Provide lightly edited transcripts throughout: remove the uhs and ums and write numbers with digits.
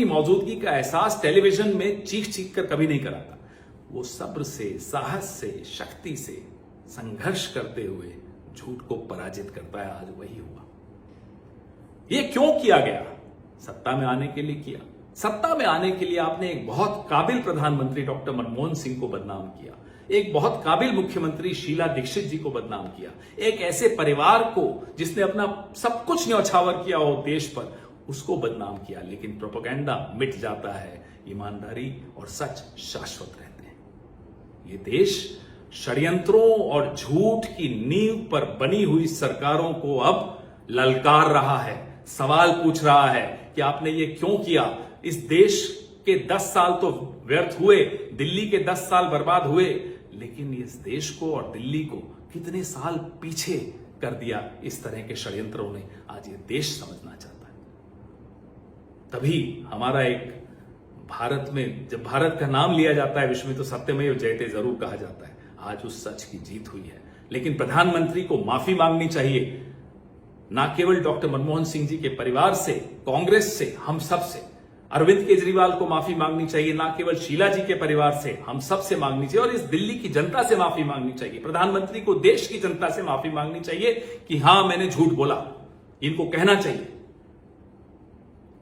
अपनी मौजूदगी का एहसास टेलीविजन में चीख चीख कर कभी नहीं कराता। वो सब्र से, साहस से, शक्ति से संघर्ष करते हुए झूठ को पराजित करता है। आज वही हुआ। ये क्यों किया गया? सत्ता में आने के लिए किया। सत्ता में आने के लिए आपने एक बहुत काबिल प्रधानमंत्री डॉक्टर मनमोहन सिंह को बदनाम किया, एक बहुत काबिल मुख्यमंत्री शीला दीक्षित जी को बदनाम किया, एक ऐसे परिवार को जिसने अपना सब कुछ न्यौछावर किया हो देश पर, उसको बदनाम किया। लेकिन प्रोपेगेंडा मिट जाता है, ईमानदारी और सच शाश्वत रहते हैं। ये देश षड्यंत्रों और झूठ की नींव पर बनी हुई सरकारों को अब ललकार रहा है, सवाल पूछ रहा है कि आपने ये क्यों किया। इस देश के 10 साल तो व्यर्थ हुए, दिल्ली के 10 साल बर्बाद हुए, लेकिन इस देश को और दिल्ली को कितने साल पीछे कर दिया इस तरह के षड्यंत्रों ने, आज ये देश समझना चाहता है। तभी हमारा एक भारत में, जब भारत का नाम लिया जाता है विश्व में, तो सत्यमेव जयते जरूर कहा जाता है। आज उस सच की जीत हुई है। लेकिन प्रधानमंत्री को माफी मांगनी चाहिए, ना केवल डॉक्टर मनमोहन सिंह जी के परिवार से, कांग्रेस से, हम सब से। अरविंद केजरीवाल को माफी मांगनी चाहिए, ना केवल शीला जी के परिवार से, हम सब से मांगनी चाहिए। और इस दिल्ली की जनता से माफी मांगनी चाहिए। प्रधानमंत्री को देश की जनता से माफी मांगनी चाहिए कि हां, मैंने झूठ बोला, इनको कहना चाहिए।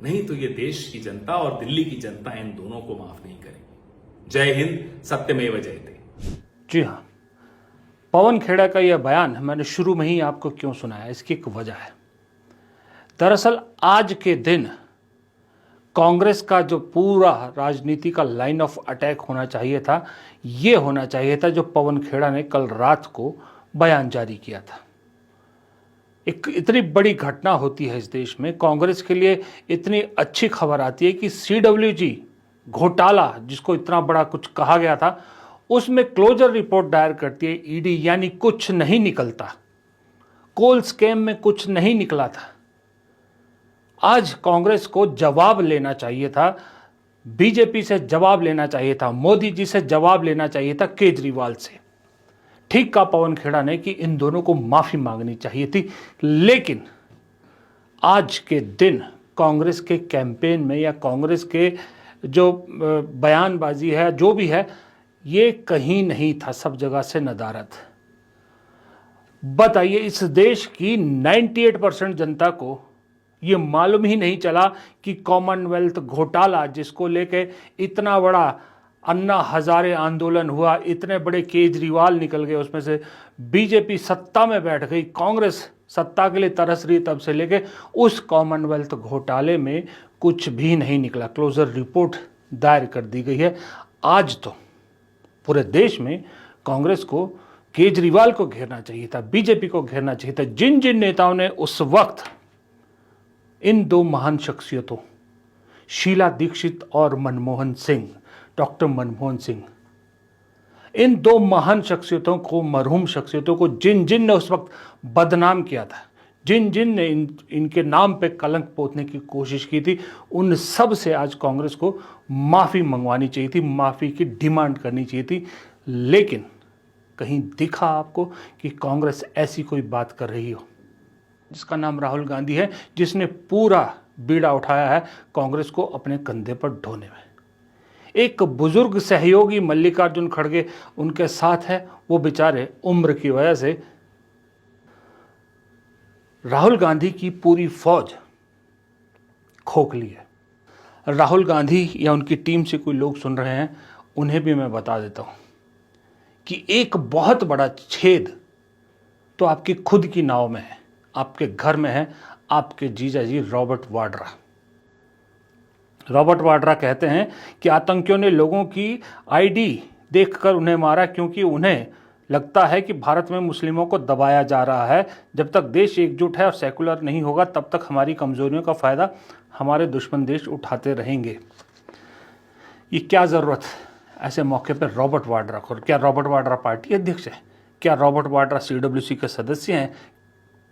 नहीं तो ये देश की जनता और दिल्ली की जनता इन दोनों को माफ नहीं करेगी। जय हिंद, सत्यमेव जयते। जी हाँ, पवन खेड़ा का यह बयान मैंने शुरू में ही आपको क्यों सुनाया, इसकी एक वजह है। दरअसल आज के दिन कांग्रेस का जो पूरा राजनीति का लाइन ऑफ अटैक होना चाहिए था, ये होना चाहिए था जो पवन खेड़ा ने कल रात को बयान जारी किया था। एक इतनी बड़ी घटना होती है इस देश में, कांग्रेस के लिए इतनी अच्छी खबर आती है कि CWG घोटाला, जिसको इतना बड़ा कुछ कहा गया था, उसमें क्लोजर रिपोर्ट दायर करती है ईडी, यानी कुछ नहीं निकलता। कोल स्कैम में कुछ नहीं निकला था। आज कांग्रेस को जवाब लेना चाहिए था, बीजेपी से जवाब लेना चाहिए था, मोदी जी से जवाब लेना चाहिए था, केजरीवाल से। ठीक कहा पवन खेड़ा ने कि इन दोनों को माफी मांगनी चाहिए थी। लेकिन आज के दिन कांग्रेस के कैंपेन में या कांग्रेस के जो बयानबाजी है, जो भी है, ये कहीं नहीं था, सब जगह से नदारद। बताइए, इस देश की 98% जनता को ये मालूम ही नहीं चला कि कॉमनवेल्थ घोटाला, जिसको लेके इतना बड़ा अन्ना हजारे आंदोलन हुआ, इतने बड़े केजरीवाल निकल गए उसमें से, बीजेपी सत्ता में बैठ गई, कांग्रेस सत्ता के लिए तरस रही, तब से लेके उस कॉमनवेल्थ घोटाले में कुछ भी नहीं निकला। क्लोजर रिपोर्ट दायर कर दी गई है। आज तो पूरे देश में कांग्रेस को केजरीवाल को घेरना चाहिए था, बीजेपी को घेरना चाहिए था। जिन जिन नेताओं ने उस वक्त इन दो महान शख्सियतों, शीला दीक्षित और मनमोहन सिंह, डॉक्टर मनमोहन सिंह, इन दो महान शख्सियतों को, मरहूम शख्सियतों को जिन जिन ने उस वक्त बदनाम किया था, जिन जिन ने इनके नाम पे कलंक पोतने की कोशिश की थी, उन सब से आज कांग्रेस को माफ़ी मंगवानी चाहिए थी, माफ़ी की डिमांड करनी चाहिए थी। लेकिन कहीं दिखा आपको कि कांग्रेस ऐसी कोई बात कर रही हो? जिसका नाम राहुल गांधी है, जिसने पूरा बीड़ा उठाया है कांग्रेस को अपने कंधे पर ढोने में। एक बुजुर्ग सहयोगी मल्लिकार्जुन खड़गे उनके साथ है, वो बेचारे उम्र की वजह से राहुल गांधी की पूरी फौज खोखली है। राहुल गांधी या उनकी टीम से कोई लोग सुन रहे हैं, उन्हें भी मैं बता देता हूं कि एक बहुत बड़ा छेद तो आपकी खुद की नाव में है, आपके घर में है, आपके जीजा जी रॉबर्ट वाड्रा। रॉबर्ट वाड्रा कहते हैं कि आतंकियों ने लोगों की आईडी देखकर उन्हें मारा, क्योंकि उन्हें लगता है कि भारत में मुस्लिमों को दबाया जा रहा है। जब तक देश एकजुट है और सेकुलर नहीं होगा, तब तक हमारी कमजोरियों का फायदा हमारे दुश्मन देश उठाते रहेंगे। ये क्या जरूरत ऐसे मौके पर रॉबर्ट वाड्रा को? क्या रॉबर्ट वाड्रा पार्टी अध्यक्ष है? क्या रॉबर्ट वाड्रा CWC के सदस्य हैं?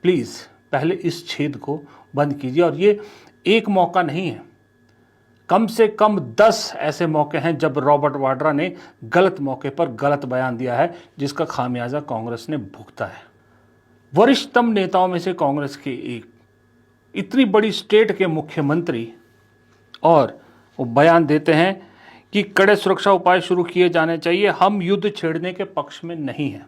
प्लीज़ पहले इस छेद को बंद कीजिए। और ये एक मौका नहीं है, कम से कम 10 ऐसे मौके हैं जब रॉबर्ट वाड्रा ने गलत मौके पर गलत बयान दिया है, जिसका खामियाजा कांग्रेस ने भुगता है। वरिष्ठतम नेताओं में से कांग्रेस के एक, इतनी बड़ी स्टेट के मुख्यमंत्री और वो बयान देते हैं कि कड़े सुरक्षा उपाय शुरू किए जाने चाहिए, हम युद्ध छेड़ने के पक्ष में नहीं हैं।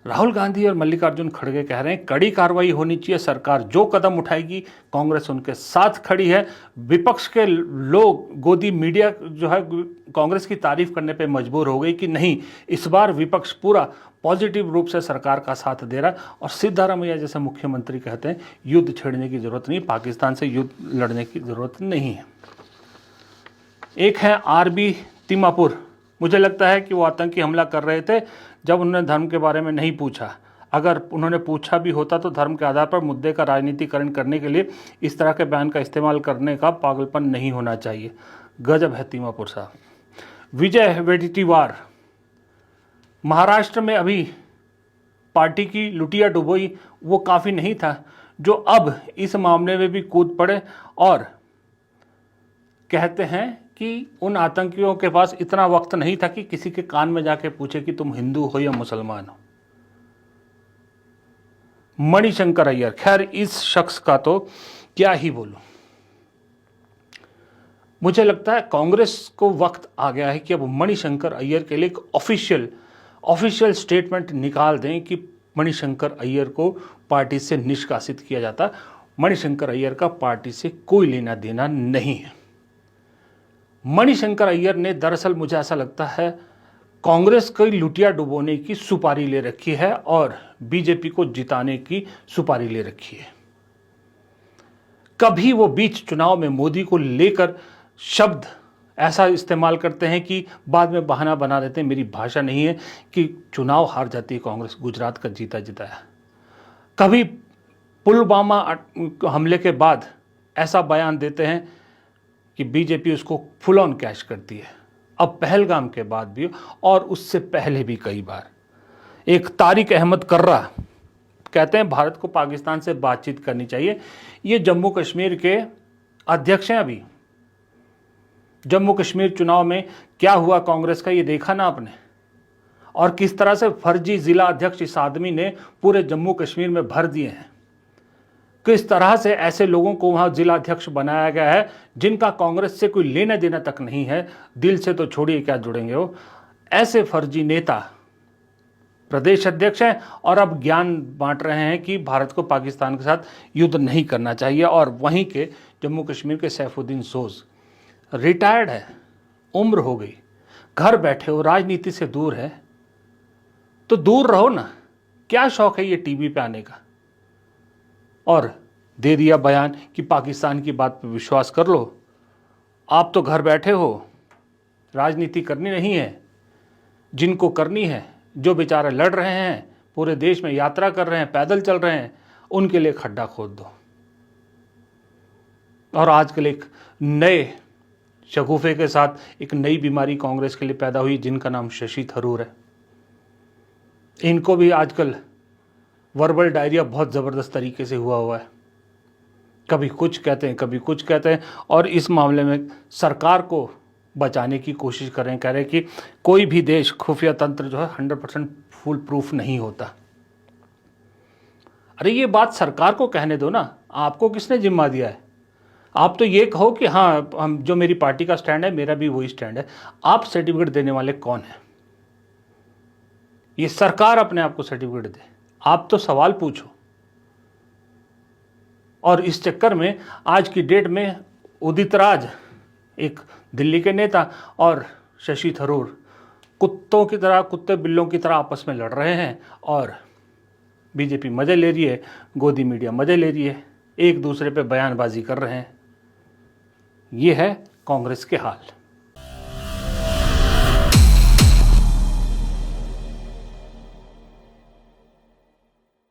राहुल गांधी और मल्लिकार्जुन खड़गे कह रहे हैं कड़ी कार्रवाई होनी चाहिए, सरकार जो कदम उठाएगी कांग्रेस उनके साथ खड़ी है। विपक्ष के लोग, गोदी मीडिया जो है कांग्रेस की तारीफ करने पे मजबूर हो गई कि नहीं, इस बार विपक्ष पूरा पॉजिटिव रूप से सरकार का साथ दे रहा है। और सिद्धारमैया जैसे मुख्यमंत्री कहते हैं युद्ध छेड़ने की जरूरत नहीं, पाकिस्तान से युद्ध लड़ने की जरूरत नहीं है। एक है आरबी तिमापुर, मुझे लगता है कि वो आतंकी हमला कर रहे थे जब उन्होंने धर्म के बारे में नहीं पूछा। अगर उन्होंने पूछा भी होता तो धर्म के आधार पर मुद्दे का राजनीतिकरण करने के लिए इस तरह के बयान का इस्तेमाल करने का पागलपन नहीं होना चाहिए। गजब है तिमापुर साहब। विजय वेडिटीवार, महाराष्ट्र में अभी पार्टी की लुटिया डुबोई वो काफ़ी नहीं था, जो अब इस मामले में भी कूद पड़े और कहते हैं कि उन आतंकियों के पास इतना वक्त नहीं था कि किसी के कान में जाके पूछे कि तुम हिंदू हो या मुसलमान हो। मणिशंकर अय्यर, खैर इस शख्स का तो क्या ही बोलूं। मुझे लगता है कांग्रेस को वक्त आ गया है कि अब मणिशंकर अय्यर के लिए एक ऑफिशियल स्टेटमेंट निकाल दें कि मणिशंकर अय्यर को पार्टी से निष्कासित किया जाता। मणिशंकर अय्यर का पार्टी से कोई लेना देना नहीं है। मणिशंकर अय्यर ने दरअसल, मुझे ऐसा लगता है, कांग्रेस की लुटिया डुबोने की सुपारी ले रखी है और बीजेपी को जिताने की सुपारी ले रखी है। कभी वो बीच चुनाव में मोदी को लेकर शब्द ऐसा इस्तेमाल करते हैं कि बाद में बहाना बना देते हैं, मेरी भाषा नहीं है, कि चुनाव हार जाती है कांग्रेस, गुजरात का जीता जिताया। कभी पुलवामा हमले के बाद ऐसा बयान देते हैं कि बीजेपी उसको फुल ऑन कैश करती है। अब पहलगाम के बाद भी और उससे पहले भी कई बार। एक तारिक अहमद कर्रा कहते हैं भारत को पाकिस्तान से बातचीत करनी चाहिए। ये जम्मू कश्मीर के अध्यक्ष हैं। अभी जम्मू कश्मीर चुनाव में क्या हुआ कांग्रेस का, ये देखा ना आपने, और किस तरह से फर्जी जिला अध्यक्ष इस आदमी ने पूरे जम्मू कश्मीर में भर दिए हैं। किस तरह से ऐसे लोगों को वहां जिला अध्यक्ष बनाया गया है जिनका कांग्रेस से कोई लेना देना तक नहीं है, दिल से तो छोड़िए क्या जुड़ेंगे वो। ऐसे फर्जी नेता प्रदेश अध्यक्ष हैं और अब ज्ञान बांट रहे हैं कि भारत को पाकिस्तान के साथ युद्ध नहीं करना चाहिए। और वहीं के जम्मू कश्मीर के सैफुद्दीन सोज रिटायर्ड है, उम्र हो गई, घर बैठे हो, राजनीति से दूर है, तो दूर रहो ना, क्या शौक है ये टीवी पे आने का। और दे दिया बयान कि पाकिस्तान की बात पर विश्वास कर लो, आप तो घर बैठे हो, राजनीति करनी नहीं है, जिनको करनी है, जो बेचारे लड़ रहे हैं, पूरे देश में यात्रा कर रहे हैं, पैदल चल रहे हैं, उनके लिए खड्डा खोद दो। और आजकल एक नए शगुफे के साथ एक नई बीमारी कांग्रेस के लिए पैदा हुई जिनका नाम शशि थरूर है। इनको भी आजकल वर्बल डायरिया बहुत ज़बरदस्त तरीके से हुआ है, कभी कुछ कहते हैं कभी कुछ कहते हैं, और इस मामले में सरकार को बचाने की कोशिश कर रहे हैं। कह रहे हैं कि कोई भी देश खुफिया तंत्र जो है 100% फुल प्रूफ नहीं होता। अरे ये बात सरकार को कहने दो ना, आपको किसने जिम्मा दिया है। आप तो ये कहो कि हाँ, हम जो मेरी पार्टी का स्टैंड है मेरा भी वही स्टैंड है। आप सर्टिफिकेट देने वाले कौन है? ये सरकार अपने आप को सर्टिफिकेट दे, आप तो सवाल पूछो। और इस चक्कर में आज की डेट में उदित राज, एक दिल्ली के नेता, और शशि थरूर कुत्तों की तरह, कुत्ते बिल्लों की तरह आपस में लड़ रहे हैं और बीजेपी मजे ले रही है, गोदी मीडिया मजे ले रही है, एक दूसरे पे बयानबाजी कर रहे हैं। ये है कांग्रेस के हाल।